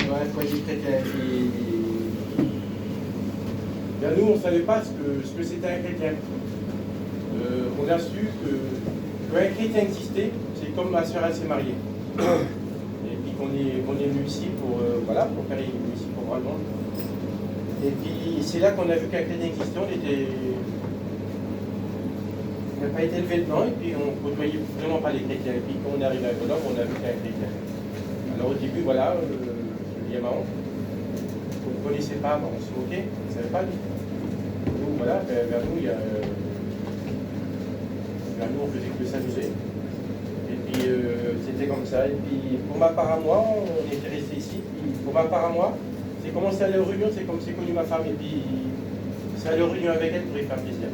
dans un foyer chrétien. Bien, nous, on ne savait pas ce que c'était un chrétien. On a su qu'un chrétien existait, c'est comme ma soeur, elle s'est mariée. Et puis qu'on est venu ici pour, voilà, pour faire ici pour voir le monde. Et puis c'est là qu'on a vu qu'un chrétien existait, on n'a pas été élevé dedans, et puis on ne côtoyait vraiment pas les chrétiens. Et puis quand on est arrivé à Grenoble, on a vu qu'un chrétien. Alors au début, voilà, je dis à maman, on ne connaissait pas, on se moquait, on ne savait pas. Nous, voilà, vers nous, on faisait que s'amuser. Et puis c'était comme ça. Et puis pour ma part à moi, on était resté ici. Puis, pour ma part à moi, c'est commencé à aller aux réunions, c'est comme c'est connu ma femme. Et puis c'est aller aux réunions avec elle pour y faire plaisir.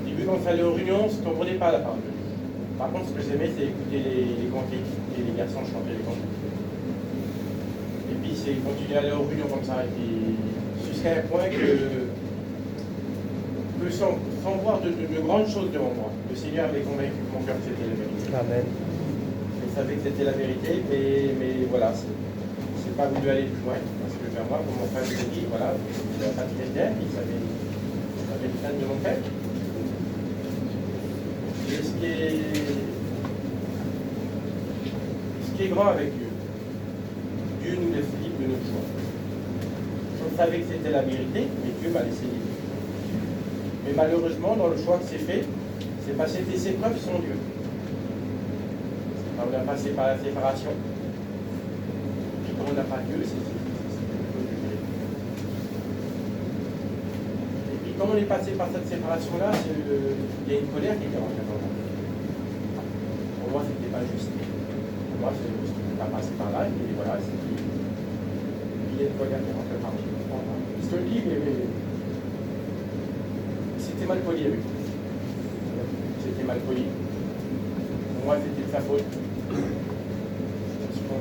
Au début, quand on allait aux réunions, on ne comprenait pas la parole de Dieu. Par contre, ce que j'aimais, c'est écouter les cantiques, et les garçons chanter les cantiques. Et puis c'est continuer à aller aux réunions comme ça. Et puis jusqu'à un point que sans voir de grandes choses devant moi, le Seigneur avait convaincu que mon cœur que c'était la vérité. Amen. Je savais que c'était la vérité, mais voilà, c'est pas voulu aller plus loin, parce que vers moi, comme mon frère me dit, voilà, il n'a pas de chrétien, il savait le fan de mon père. Et ce qui est grand avec Dieu, Dieu nous laisse libre de notre choix. Je savais que c'était la vérité, mais Dieu m'a laissé libre. Mais malheureusement, dans le choix que c'est fait, c'est passer des épreuves sans Dieu. On a passé par la séparation. Et quand on n'a pas Dieu, c'est et puis quand on est passé par cette séparation-là, il y a une colère qui est rentrée dans moi. Pour moi, c'était pas juste. Pour moi, je ne pas passer par là, et voilà, il y a une colère qui est rentrée par moi. Parce que le livre, c'était mal poli avec lui. C'était mal poli. Pour moi, c'était de sa faute.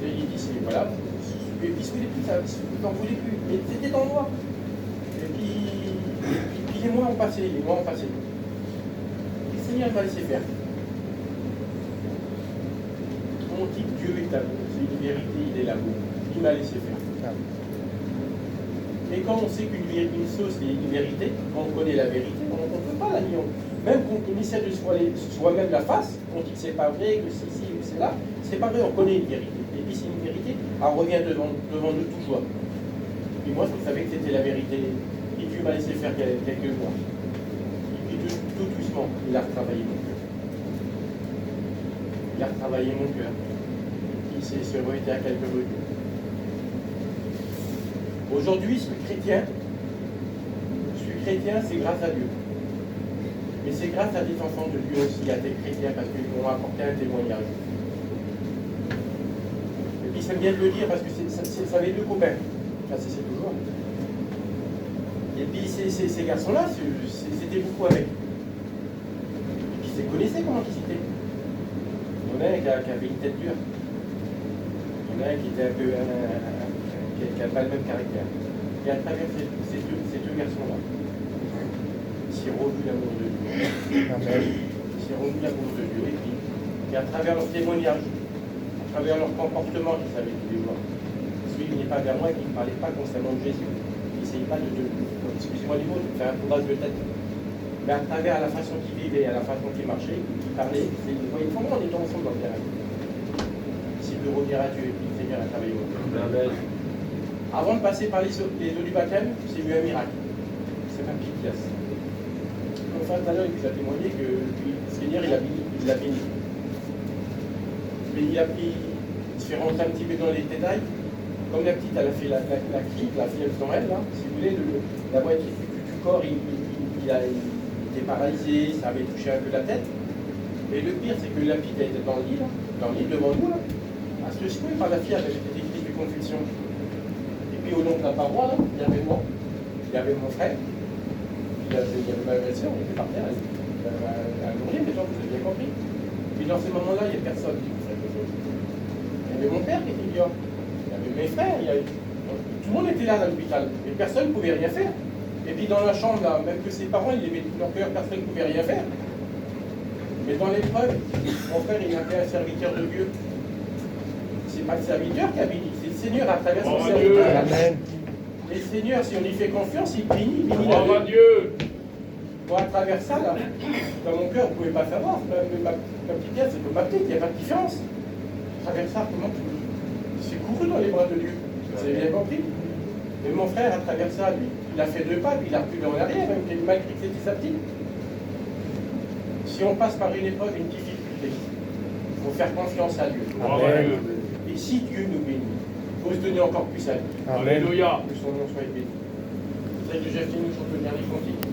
Il dit, voilà, et puis il n'en voulait plus. Mais c'était dans moi. Et puis les mois ont passé, Et le Seigneur m'a laissé faire. On dit que Dieu est amour, c'est une vérité, il est l'amour. Il m'a laissé faire. Et quand on sait qu'une chose est une vérité, quand on connaît la vérité, on ne peut pas la nier. Même quand on essaie de soi-même la face, on dit que c'est pas vrai, que c'est ici ou c'est là, c'est pas vrai, on connaît une vérité. Et puis c'est une vérité, elle revient devant nous toujours. Et moi, je savais que c'était la vérité. Et Dieu m'a laissé faire quelques mois. Et puis tout doucement, il a retravaillé mon cœur. Il a retravaillé mon cœur. Il s'est rejeté à quelques reculs. Aujourd'hui, je suis chrétien, c'est grâce à Dieu. Mais c'est grâce à des enfants de Dieu aussi, à des chrétiens, parce qu'ils m'ont apporté un témoignage. Et puis c'est bien de le dire, parce que ça avait deux copains. Enfin, c'est toujours. Et puis ces garçons-là, c'était beaucoup avec. Et puis ils se connaissaient comment ils étaient. Il y en a un qui avait une tête dure. Il y en a un qui était un peu... qui n'a pas le même caractère. Et à travers ces deux garçons-là, il s'est revu l'amour de Dieu. Il s'est revu l'amour de Dieu. Et à travers leur témoignage, à travers leur comportement qu'ils avaient tous les jours, celui qui n'est pas vers moi et qui ne parlait pas constamment de Jésus, qui n'essayait pas excusez-moi du mot, de faire un courage de tête. Mais à travers la façon qu'il vivait, à la façon qu'il marchait, qu'il parlait, vous voyez comment on est ensemble dans le terrain. C'est de revenir à Dieu et puis le Seigneur a travaillé mon cœur. Avant de passer par les eaux du baptême, j'ai eu un miracle. C'est un Piquias. Enfin, tout à l'heure, il vous a témoigné que le Seigneur, il l'a béni. Mais il se fait rentrer un petit peu dans les détails. Comme la petite, elle a fait la crise, la fièvre dans elle, là, si vous voulez, la moitié du corps, il était paralysé, ça avait touché un peu la tête. Et le pire, c'est que la petite, elle était dans le lit devant nous, là. À ce que je pouvais par la fièvre, elle était crise de convulsion. Et puis au long de la paroi, là, il y avait moi, il y avait mon frère, il y avait ma belle-sœur, on était par terre, elle mourir, mais gens, vous avez bien compris. Puis dans ces moments-là, il n'y a personne qui faisait quelque chose. Il y avait mon père qui était dehors, il y avait mes frères, tout le monde était là à l'hôpital, et personne ne pouvait rien faire. Et puis dans la chambre, là, même que ses parents, ils avaient leur cœur, personne ne pouvait rien faire. Mais dans l'épreuve, mon frère, il était un serviteur de Dieu. C'est c'est pas le serviteur qui a béni, c'est le Seigneur à travers son Gloire à serviteur. Dieu. Amen. Et le Seigneur, si on lui fait confiance, il bénit la Gloire à vie. Dieu. Bon, à travers ça, là, dans mon cœur, vous ne pouvez pas savoir, ma petite tête, c'est comme ma petite, il n'y a pas de différence. À travers ça, comment tu... C'est couru dans les bras de Dieu. Vous avez bien compris. Mais mon frère, à travers ça, lui, il a fait 2 pas, puis il a reculé en arrière, même malgré que c'était sa petite. Si on passe par une épreuve, une difficulté, il faut faire confiance à Dieu. Gloire à Dieu. Et si Dieu nous bénit, il faut se donner encore plus à lui. Amen. Alléluia. Que son nom soit béni. C'est vrai que j'ai fini sur le dernier cantique.